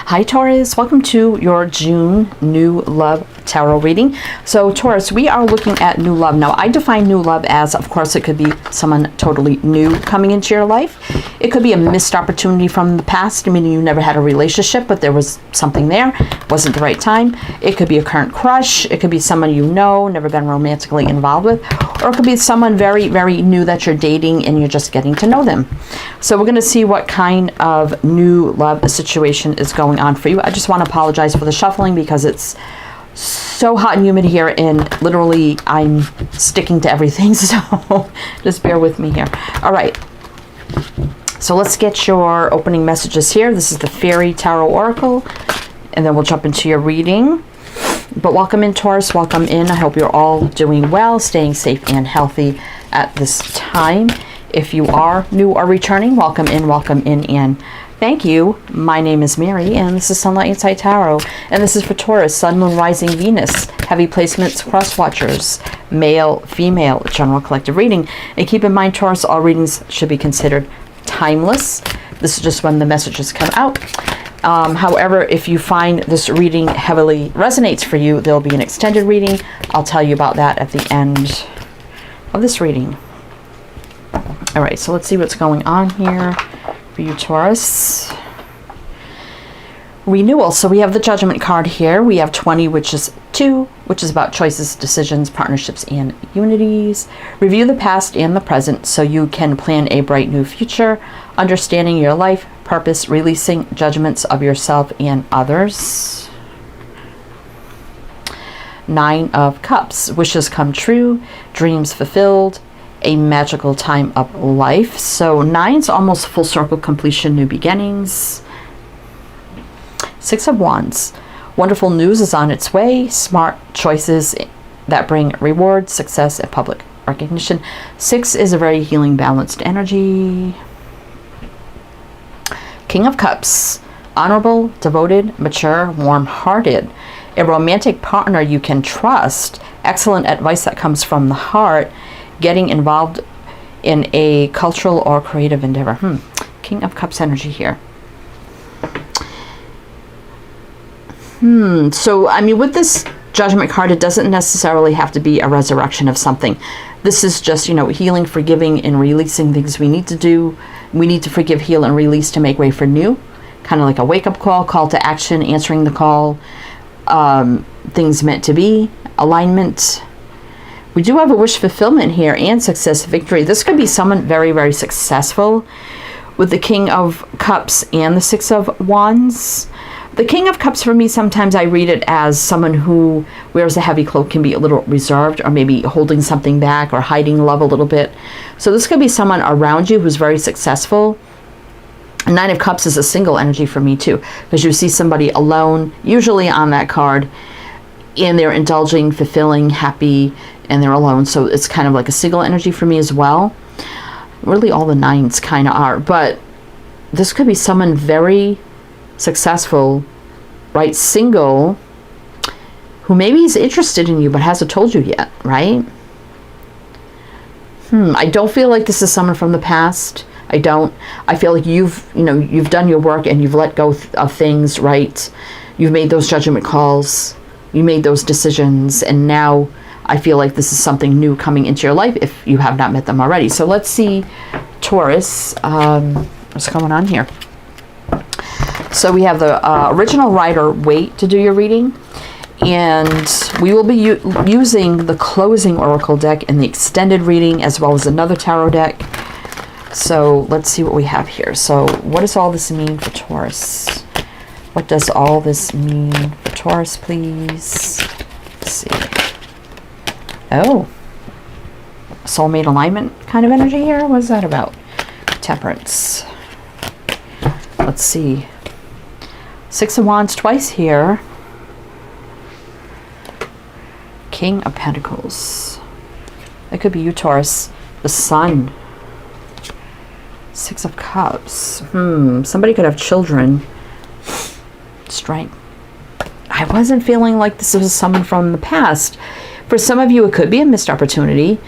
Hi Taurus, welcome to your June new love tarot reading. So Taurus, we are looking at new love. Now I define new love as, of course, it could be someone totally new coming into your life. It could be a missed opportunity from the past, meaning you never had a relationship, but there was something there, wasn't the right time. It could be a current crush. It could be someone you know, never been romantically involved with, or it could be someone very, very new that you're dating and you're just getting to know them. So we're going to see what kind of new love situation is going on for you. I just want to apologize for the shuffling because it's so hot and humid here and literally I'm sticking to everything, so just bear with me here. All right, so let's get your opening messages here. This is the Fairy Tarot Oracle, and then we'll jump into your reading. But welcome in, Taurus, welcome in. I hope you're all doing well, staying safe and healthy at this time. If you are new or returning, welcome in, and thank you. My name is Mary, and this is Sunlight Insight Tarot, and this is for Taurus, Sun, Moon, Rising, Venus, heavy placements, cross watchers, male, female, general collective reading. And keep in mind, Taurus, all readings should be considered timeless. This is just when the messages come out. However, if you find this reading heavily resonates for you, there'll be an extended reading. I'll tell you about that at the end of this reading. All right, so let's see what's going on here for you, Taurus. Renewal. So we have the Judgment card here. We have 20, which is 2, which is about choices, decisions, partnerships, and unities. Review the past and the present so you can plan a bright new future. Understanding your life, purpose, releasing judgments of yourself and others. 9 of Cups. Wishes come true, dreams fulfilled, a magical time of life. So 9's almost full circle completion, new beginnings. 6 of Wands. Wonderful news is on its way. Smart choices that bring reward, success, and public recognition. 6 is a very healing, balanced energy. King of Cups. Honorable, devoted, mature, warm-hearted. A romantic partner you can trust. Excellent advice that comes from the heart. Getting involved in a cultural or creative endeavor. King of Cups energy here. So, I mean, with this Judgment card, it doesn't necessarily have to be a resurrection of something. This is just, you know, healing, forgiving, and releasing things we need to do. We need to forgive, heal, and release to make way for new. Kind of like a wake-up call to action, answering the call, things meant to be, alignment. We do have a wish fulfillment here and success, victory. This could be someone very, very successful with the King of Cups and the 6 of Wands. The King of Cups, for me, sometimes I read it as someone who wears a heavy cloak, can be a little reserved or maybe holding something back or hiding love a little bit. So this could be someone around you who's very successful. 9 of Cups is a single energy for me too, because you see somebody alone, usually on that card, and they're indulging, fulfilling, happy, and they're alone. So it's kind of like a single energy for me as well. Really all the 9s kind of are, but this could be someone very successful, right, single, who maybe is interested in you but hasn't told you yet, right? I don't feel like this is someone from the past. I don't. I feel like you've done your work and you've let go of things, right? You've made those judgment calls, you made those decisions, and now I feel like this is something new coming into your life if you have not met them already. So let's see, Taurus, what's going on here. So we have the original Rider-Waite to do your reading, and we will be using the closing oracle deck in the extended reading as well as another tarot deck. So let's see what we have here. So what does all this mean for Taurus? What does all this mean for Taurus, please? Let's see. Oh, soulmate alignment kind of energy here. What is that about? Temperance. Let's see. 6 of Wands twice here. King of Pentacles. That could be you, Taurus. The Sun. 6 of Cups. Somebody could have children. Strength. I wasn't feeling like this was someone from the past. For some of you, it could be a missed opportunity,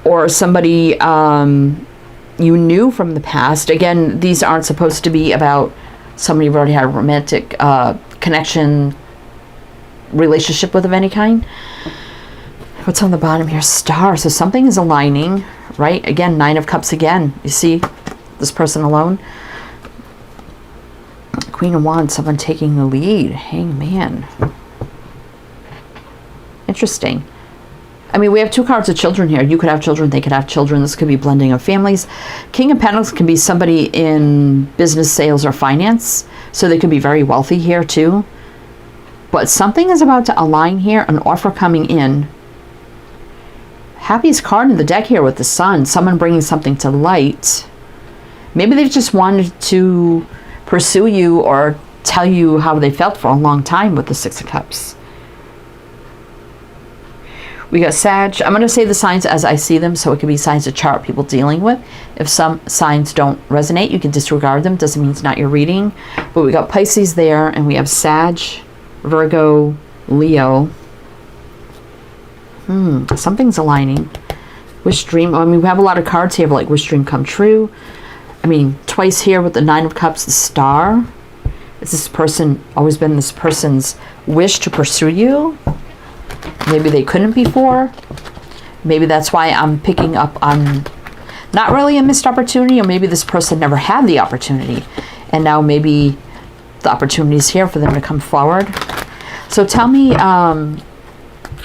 or somebody you knew from the past. Again, these aren't supposed to be about somebody you've already had a romantic connection, relationship with of any kind. What's on the bottom here? Star. So something is aligning, right? Again, Nine of Cups again. You see this person alone. Queen of Wands, someone taking the lead. Hangman. Interesting. I mean, we have 2 cards of children here. You could have children, they could have children. This could be blending of families. King of Pentacles can be somebody in business, sales, or finance. So they could be very wealthy here too. But something is about to align here, an offer coming in. Happiest card in the deck here with the Sun. Someone bringing something to light. Maybe they've just wanted to pursue you or tell you how they felt for a long time with the Six of Cups. We got Sag. I'm going to say the signs as I see them, so it could be signs of chart people dealing with. If some signs don't resonate, you can disregard them. Doesn't mean it's not your reading. But we got Pisces there, and we have Sag, Virgo, Leo. Something's aligning. Wish, dream. I mean, we have a lot of cards here, like wish, dream, come true. I mean, twice here with the Nine of Cups, the Star. Is this person always been this person's wish to pursue you? Maybe they couldn't before. Maybe that's why I'm picking up on not really a missed opportunity, or maybe this person never had the opportunity. And now maybe the opportunity is here for them to come forward. So tell me,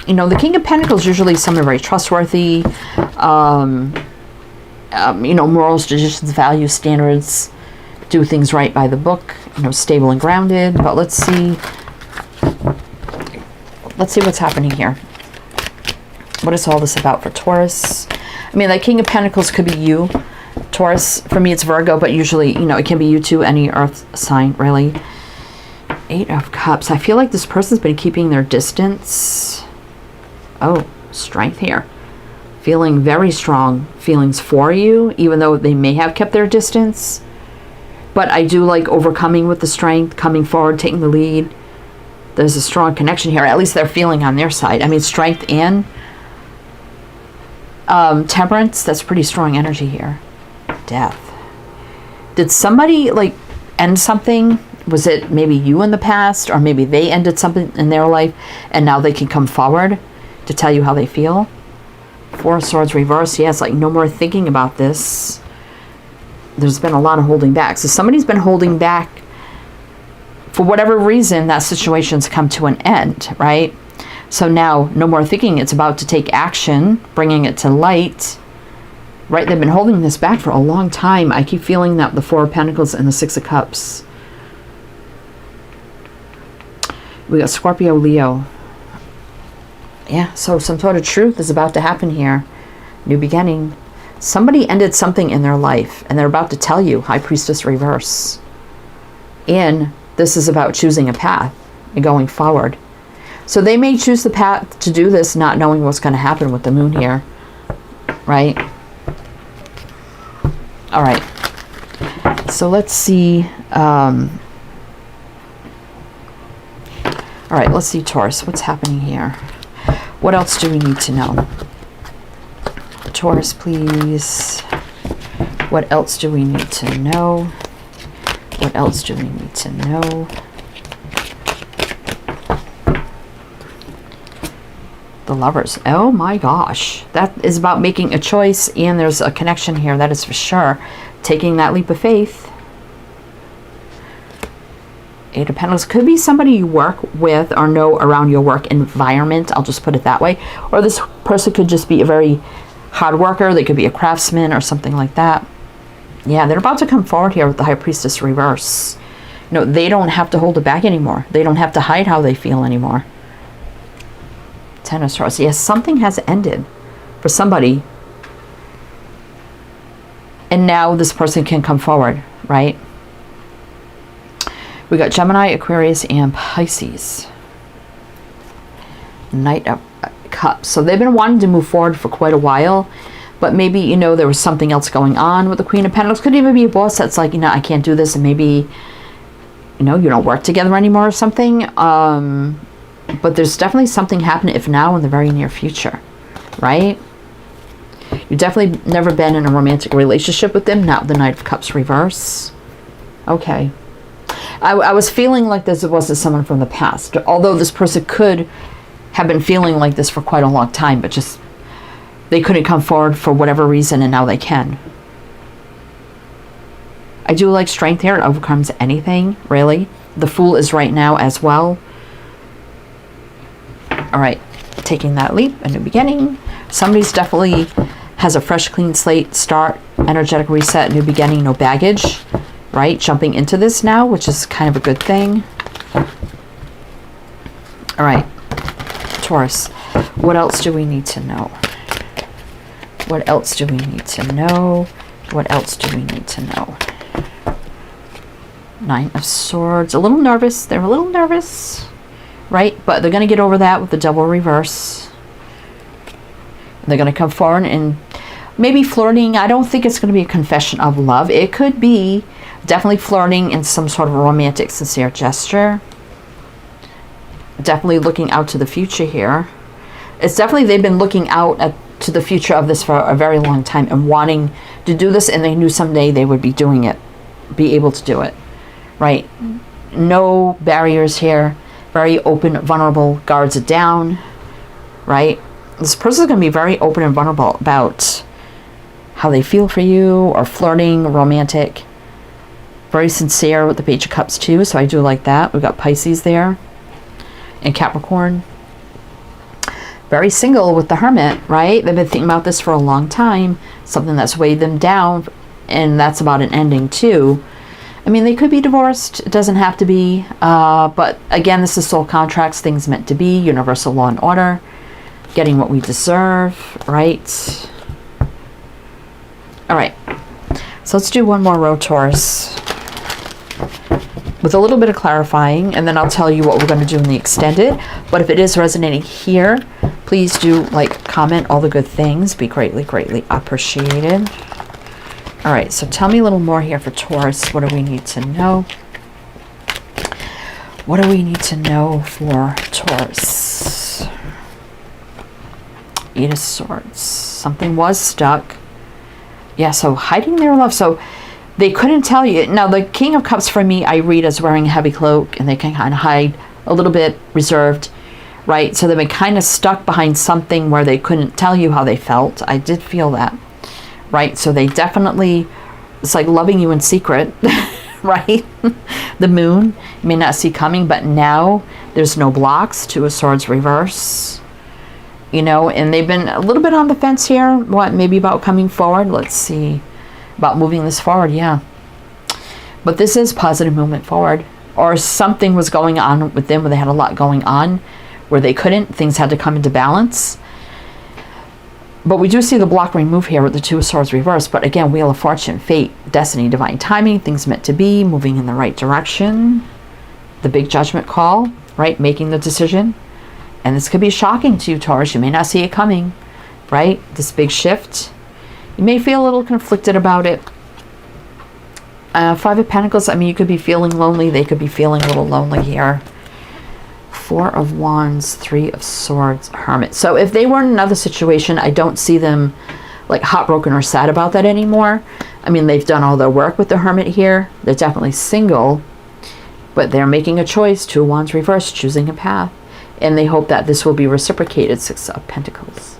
you know, the King of Pentacles usually someone very trustworthy, you know, morals, traditions, values, standards, do things right by the book, you know, stable and grounded. But let's see what's happening here. What is all this about for Taurus? I mean, that King of Pentacles could be you, Taurus. For me, it's Virgo, but usually, you know, it can be you too, any earth sign, really. Eight of Cups. I feel like this person's been keeping their distance. Oh, strength here. Feeling very strong feelings for you, even though they may have kept their distance. But I do like overcoming with the strength, coming forward, taking the lead. There's a strong connection here. At least they're feeling on their side. I mean, strength and temperance. That's pretty strong energy here. Death. Did somebody like end something? Was it maybe you in the past, or maybe they ended something in their life and now they can come forward to tell you how they feel? Four of Swords reversed. Yeah, it's like no more thinking about this. There's been a lot of holding back. So somebody's been holding back. For whatever reason, that situation's come to an end, right? So now, no more thinking. It's about to take action, bringing it to light, right? They've been holding this back for a long time. I keep feeling that the Four of Pentacles and the Six of Cups. We got Scorpio, Leo. Yeah, so some sort of truth is about to happen here. New beginning. Somebody ended something in their life, and they're about to tell you. High Priestess reverse. And this is about choosing a path and going forward. So they may choose the path to do this, not knowing what's going to happen with the moon here. Right? All right. So let's see. All right, let's see, Taurus. What's happening here? What else do we need to know? Taurus, please. What else do we need to know? What else do we need to know? The Lovers. Oh my gosh. That is about making a choice, and there's a connection here, that is for sure. Taking that leap of faith. Eight of Pentacles. Could be somebody you work with or know around your work environment. I'll just put it that way. Or this person could just be a very hard worker. They could be a craftsman or something like that. Yeah, they're about to come forward here with the High Priestess reverse. You know, they don't have to hold it back anymore. They don't have to hide how they feel anymore. Ten of Swords. Yes, something has ended for somebody. And now this person can come forward, right? We got Gemini, Aquarius, and Pisces. Knight of Cups. So they've been wanting to move forward for quite a while. But maybe, you know, there was something else going on with the Queen of Pentacles. Could even be a boss that's like, you know, I can't do this. And maybe, you know, you don't work together anymore or something. But there's definitely something happening, if now, in the very near future. Right? You've definitely never been in a romantic relationship with them. Not the Knight of Cups reverse. Okay. I was feeling like this was someone from the past, although this person could have been feeling like this for quite a long time, but just they couldn't come forward for whatever reason, and now they can. I do like strength here. It overcomes anything, really. The Fool is right now as well. All right, taking that leap, a new beginning. Somebody's definitely has a fresh, clean slate, start, energetic reset, new beginning, no baggage, right? Jumping into this now, which is kind of a good thing. All right, Taurus, what else do we need to know? What else do we need to know? What else do we need to know? Nine of Swords, a little nervous. They're a little nervous, right? But they're going to get over that with the double reverse. They're going to come forward and maybe flirting. I don't think it's going to be a confession of love. It could be definitely flirting in some sort of romantic, sincere gesture. Definitely looking out to the future here. It's definitely they've been looking out to the future of this for a very long time and wanting to do this, and they knew someday they would be doing it, be able to do it, right? No barriers here. Very open, vulnerable, guards it down, right? This person is going to be very open and vulnerable about how they feel for you, or flirting, romantic. Very sincere with the Page of Cups too, so I do like that. We've got Pisces there and Capricorn. Very single with the Hermit, right? They've been thinking about this for a long time, something that's weighed them down, and that's about an ending too. I mean, they could be divorced. It doesn't have to be. But again, this is soul contracts, things meant to be, universal law and order, getting what we deserve, right? All right. So let's do one more row, Taurus, with a little bit of clarifying, and then I'll tell you what we're going to do in the extended. But if it is resonating here, please do like, comment, all the good things. Be greatly, greatly appreciated. All right, so tell me a little more here for Taurus. What do we need to know? What do we need to know for Taurus? Eight of Swords. Something was stuck. Yeah, so hiding their love. So they couldn't tell you. Now, the King of Cups for me, I read as wearing a heavy cloak, and they can kind of hide a little bit, reserved, right? So they've been kind of stuck behind something where they couldn't tell you how they felt. I did feel that. Right, so they definitely, it's like loving you in secret, right? The Moon, you may not see coming, but now there's no blocks. Two of Swords reverse, you know, and they've been a little bit on the fence here. What, maybe about coming forward? Let's see, about moving this forward, yeah. But this is positive movement forward, or something was going on with them where they had a lot going on, where they couldn't, things had to come into balance. But we do see the block remove here with the Two of Swords reverse. But again, Wheel of Fortune, fate, destiny, divine timing, things meant to be, moving in the right direction. The big judgment call, right? Making the decision. And this could be shocking to you, Taurus. You may not see it coming, right? This big shift. You may feel a little conflicted about it. Five of Pentacles, I mean, you could be feeling lonely. They could be feeling a little lonely here. Four of Wands, Three of Swords, Hermit. So if they were in another situation, I don't see them like heartbroken or sad about that anymore. I mean, they've done all their work with the Hermit here. They're definitely single, but they're making a choice. Two of Wands reverse, choosing a path. And they hope that this will be reciprocated. Six of Pentacles.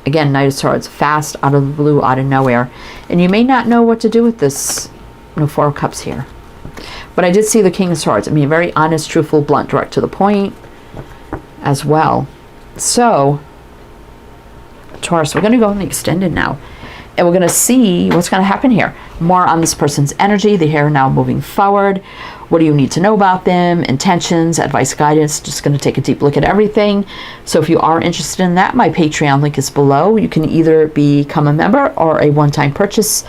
Again, Knight of Swords, fast, out of the blue, out of nowhere. And you may not know what to do with this, you know, Four of Cups here. But I did see the King of Swords. I mean, very honest, truthful, blunt, direct to the point as well. So, Taurus, we're going to go in the extended now. And we're going to see what's going to happen here. More on this person's energy. They're here now moving forward. What do you need to know about them? Intentions, advice, guidance. Just going to take a deep look at everything. So if you are interested in that, my Patreon link is below. You can either become a member or a one-time purchase.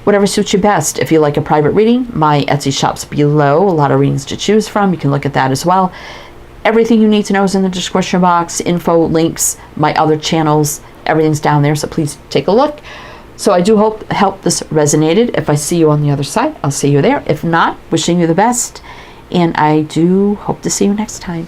Whatever suits you best. If you like a private reading, my Etsy shop's below. A lot of readings to choose from. You can look at that as well. Everything you need to know is in the description box. Info, links, my other channels. Everything's down there, so please take a look. So I do hope this resonated. If I see you on the other side, I'll see you there. If not, wishing you the best. And I do hope to see you next time.